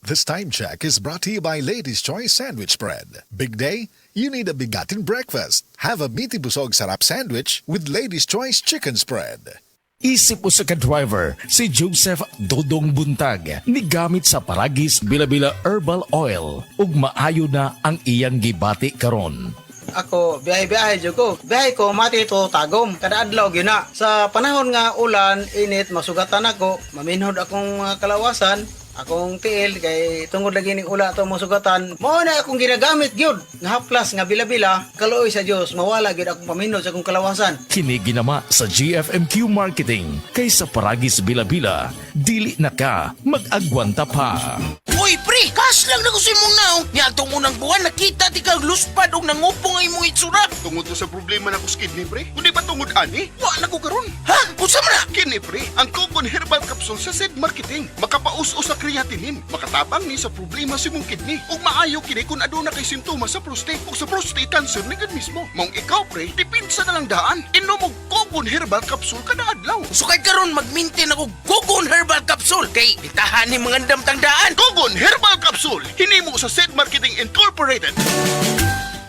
This time check is brought to you by Ladies' Choice Sandwich Spread. Big day? You need a bigatin breakfast. Have a meaty busog sarap sandwich with Ladies' Choice Chicken Spread. Isip usa ka driver, si Joseph Dodong Buntag, ni gamit sa Paragis Bila-Bila Herbal Oil, ug maayo na ang iyang gibati karon. Ako, biyahe-biyahe dyan ko. Biyahe ko, mati ito tagom. Kada adlaw yun na. Sa panahon nga ulan, init, masugatan ako. Maminhod akong kalawasan. Akong tiil, kay tungod lagi ning ula ito masugatan. Mao na akong ginagamit gyud nga haplas nga bila-bila. Kaluoy sa Dios, mawala gyud akong paminhod sa akong kalawasan. Kini ginama sa GFMQ Marketing, kay sa Paragis Bila-Bila, dili na ka mag-agwanta pa. Uy, pre! Kas lang na ko sa imong naong. Niagtong unang buwan, nakita di kang luspad o nangupong ay mong itsura. Tungod to sa problema na ko sa kidney, pre. Kundi ba tungod ani? Wala ko karon. Ha? Unsa man na? Kini, pre, ang Cogon Herbal Capsule sa Zed Marketing. Makapaus-us sa creatinine. Makatabang ni sa problema sa imong kidney. Ug maayo kini kung aduna kay simptomas sa prostate. Ug sa prostate cancer ni mismo. Mong ikaw, pre, dipinsa na lang daan. Inom og Cogon Herbal Capsule kada adlaw. So kay karon mag-maintain ako Cogon Herbal Capsule kay itahan ni mga damtang daan. Cogon Herbal Capsule. Hinimo sa Zed Marketing Incorporated.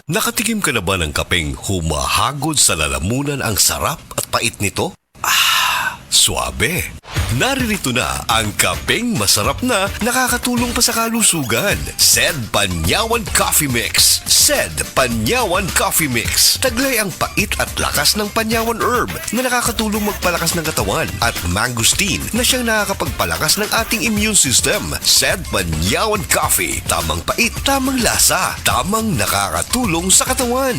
Nakatikim ka na ba ng kapeng humahagod sa lalamunan ang sarap at pait nito? Suabe. Naririto na ang kapeng masarap na nakakatulong pa sa kalusugan. Zed Panyawan Coffee Mix. Zed Panyawan Coffee Mix. Taglay ang pait at lakas ng panyawan herb na nakakatulong magpalakas ng katawan at mangosteen na siyang nakakapagpalakas ng ating immune system. Zed Panyawan Coffee. Tamang pait, tamang lasa, tamang nakakatulong sa katawan.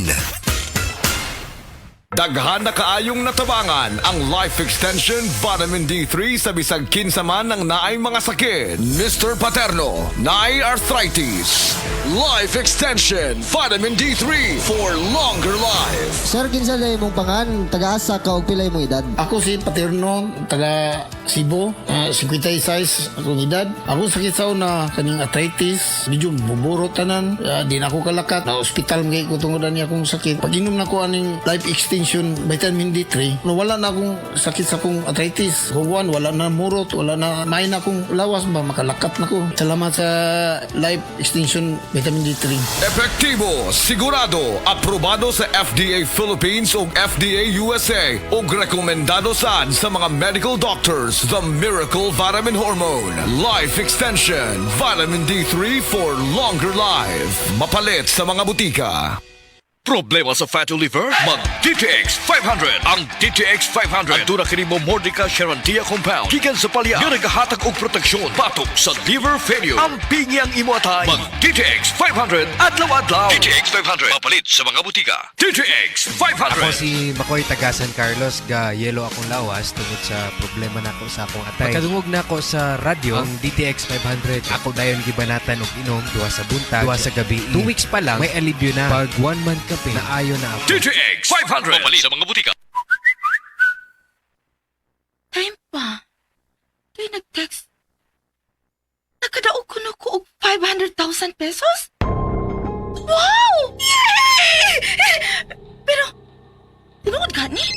Daghan na kaayong natabangan ang Life Extension Vitamin D3 sa bisag kinsa man ang naay mga sakit. Mr. Paterno, naay arthritis. Life Extension Vitamin D3 for longer life. Sir, kinsa na imong pangan, taga-asa ka o pilay mong edad? Ako si Paterno, taga Cebu, 56 akong edad. Ako sakit sa una, kaning arthritis, medyo buburo tanan, di na ako kalakat. Na hospital mga ko tungodan niya akong sakit. Pag inom na ko aning Life Extension Vitamin D3, no, wala na akong sakit sa akong arthritis. Huwan, wala na murot, wala na main akong lawas ba, makalakat na ko. Salamat sa Life Extension Vitamin D3. Epektibo, sigurado, aprobado sa FDA Philippines ug FDA USA ug rekomendado sad sa mga medical doctors. The Miracle Vitamin Hormone. Life Extension Vitamin D3 for longer life. Mapalit sa mga butika. Problema sa fatty liver? Mag DTX 500. Ang DTX 500 aduna kini mo Mordica Charantia compound gikan sa palya nga nagahatag og proteksyon batok sa liver failure. Ang pingyang imo atay. Mag DTX 500 adlaw-adlaw. DTX 500 mapalit sa mga butika. DTX 500. Ako si Makoy taga San Carlos, ga yelo akong lawas tungod sa problema nako sa akong atay. Pagkadungog nako sa radyo ang DTX 500, ako dayon gibanatan og inom duha sa buntag, duha sa gabi. 2 weeks pa lang may alibyo na. Pag 1 month kape na ayo na ako. DTX 500 mapalit sa mga butika. Time pa. Tuy nag-text. Nakadaog ko na ko og 500,000 pesos? Wow! Yay! Pero, tinuod ka ni?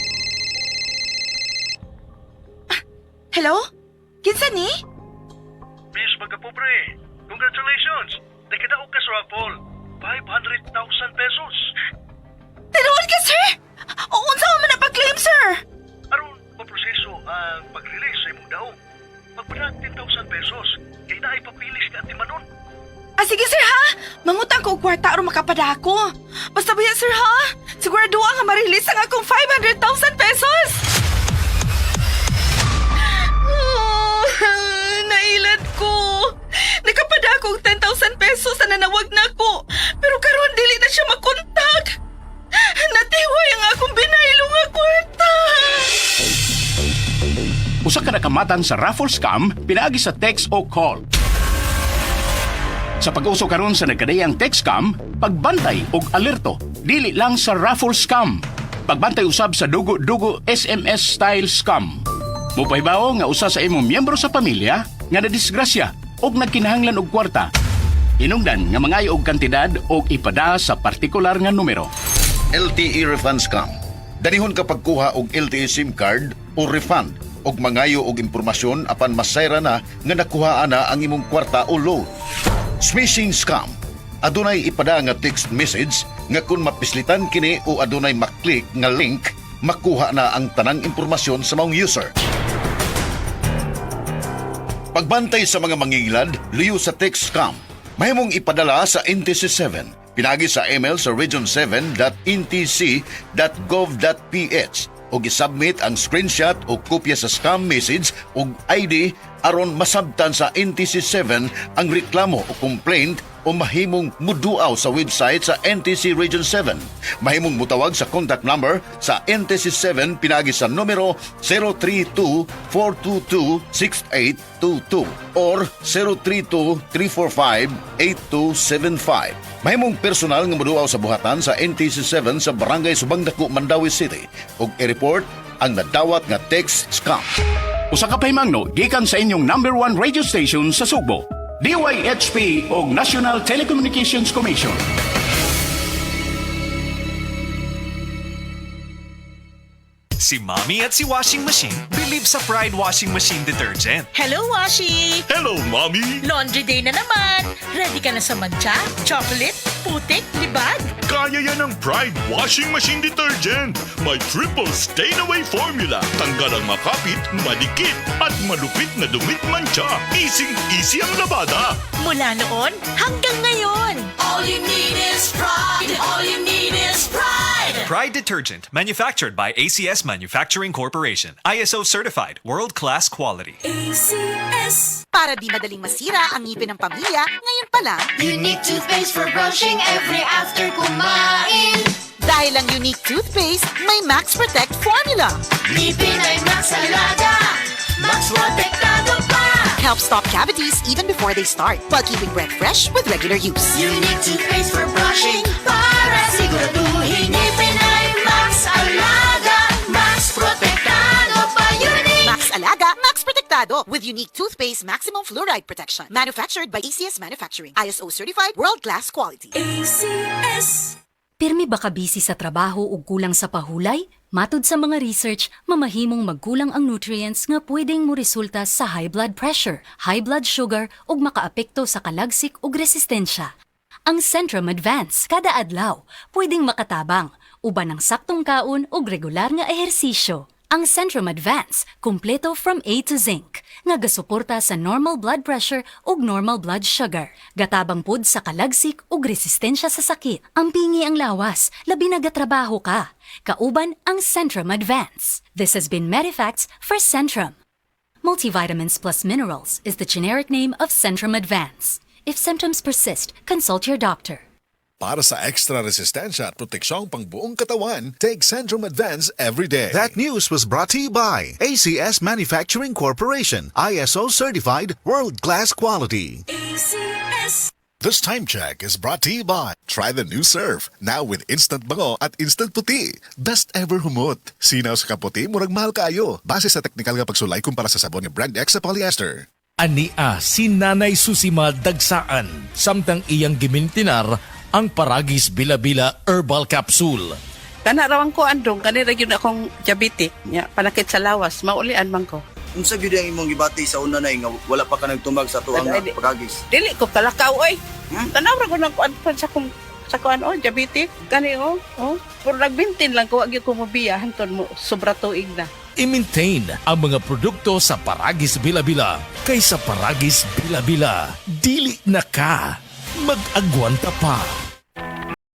Hello? Kinsa ni? Miss Magapobre, congratulations! Nakadaog ka sa Rockfall. 500,000 pesos. Tinuod ka, sir? O, unsa man na pag-claim, sir? Aron, maproseso ang pag-release sa imong daong. Magpadag 10,000 pesos. Kaya na ipapilis ka at timanon. Sige, sir, ha? Mangutang ko og kwarta aron makapadako. Basta ba yan, sir, ha? Sigurado nga ma-release ang akong 500,000 pesos. Nailad ko. Nakapadako og 10,000 pesos na nanawag na ko. Pero karon dili na siya makontak. Natiway ang akong binaylo nga kwarta. Usa ka nakamatan sa raffle scam pinaagi sa text o call. Sa pag-uso karon sa nagkadayang text scam, pagbantay og alerto dili lang sa raffle scam. Pagbantay usab sa dugo-dugo SMS style scam. Mupahibaw nga usa sa imong miyembro sa pamilya nga nadisgrasya og nagkinahanglan og kwarta. Hinungdan nga mangayo og kantidad og ipada sa partikular nga numero. LTE refund scam. Danihon ka pagkuha og LTE SIM card o refund og mangayo og impormasyon apan masayra na nga nakuha na ang imong kwarta o load. Smishing scam. Adunay ipada nga text message nga kung mapislitan kini o adunay maklik nga link, makuha na ang tanang impormasyon sa maong user. Pagbantay sa mga mangingilad, luyo sa text scam. Mahimong ipadala sa NTC 7. Pinagi sa email sa region7.ntc.gov.ph o gisubmit ang screenshot o kopya sa scam message o ID aron masabtan sa NTC 7 ang reklamo o complaint o mahimong muduaw sa website sa NTC Region 7. Mahimong mutawag sa contact number sa NTC 7 pinagi sa numero 032-422-6822 or 032-345-8275. Mahimong personal nga muduaw sa buhatan sa NTC 7 sa Barangay Subangdako, Mandawi City ug i-report ang nadawat nga text scam. Usa ka pahimangno gikan sa inyong number 1 radio station sa Sugbo, DYHP o National Telecommunications Commission. Si Mommy at si Washing Machine believe sa Pride Washing Machine Detergent. Hello, Washi! Hello, Mommy! Laundry day na naman. Ready ka na sa mancha, chocolate, putik, libag? Kaya yan ang Pride Washing Machine Detergent. May triple stain-away formula. Tanggal ang makapit, madikit, at malupit na dumit mancha. Easy ang labada. Mula noon hanggang ngayon. All you need is pride. All you need is pride. Pride Detergent, manufactured by ACS Manufacturing Corporation. ISO certified, world-class quality. ACS. Para di madaling masira ang ngipin ng pamilya, ngayon pa lang, Unique toothpaste for brushing every after kumain. Dahil ang Unique toothpaste, may Max Protect formula. Ngipin ay Max Alaga, Max Protektado pa. Helps stop cavities even before they start, while keeping breath fresh with regular use. Unique toothpaste for brushing para siguraduhin ngipin ay Max Alaga, Max Protektado pa. Unique Max Alaga, Max Protektado with Unique toothpaste maximum fluoride protection. Manufactured by ACS Manufacturing. ISO certified, world-class quality. ACS. Pirmi ba ka busy sa trabaho o kulang sa pahulay? Matud sa mga research, mamahimong magkulang ang nutrients nga pwedeng mo resulta sa high blood pressure, high blood sugar ug makaapekto sa kalagsik ug resistensya. Ang Centrum Advance kada adlaw pwedeng makatabang uban ng saktong kaon ug regular nga ehersisyo. Ang Centrum Advance kumpleto from A to Zinc nga gasuporta sa normal blood pressure ug normal blood sugar. Gatabang pud sa kalagsik ug resistensya sa sakit. Ang pingi ang lawas, labi na gatrabaho ka. Kauban ang Centrum Advance. This has been Medifacts for Centrum. Multivitamins plus minerals is the generic name of Centrum Advance. If symptoms persist, consult your doctor. Para sa extra resistensya at proteksyong pang buong katawan, take Centrum Advance every day. That news was brought to you by ACS Manufacturing Corporation, ISO certified, world-class quality. ACS. This time check is brought to you by Try the new Surf, now with instant bango at instant puti. Best ever humot. Sinaw sa kaputi, murag mahal kaayo. Base sa teknikal nga pagsulay kumpara sa sabon ni Brand X sa polyester. Ania si Nanay Susima Dagsaan, samtang iyang gimintinar ang Paragis Bila-Bila Herbal Capsule. Kanarawan ko andong, kanira yun akong diabetic, panakit sa lawas, maulian man ko. Unsa gyud ang imong gibati sa una na nga wala pa ka nagtumag sa tuang Paragis? Dili ko kalakaw oy. Tanawra ko nang kuan sa kuan diabetic, kani puro nagbintin lang ko agi ko mobiya hanton mo sobra tuig na. I-maintain ang mga produkto sa Paragis Bila-Bila kaysa Paragis Bila-Bila. Dili na ka. Mag-agwanta pa.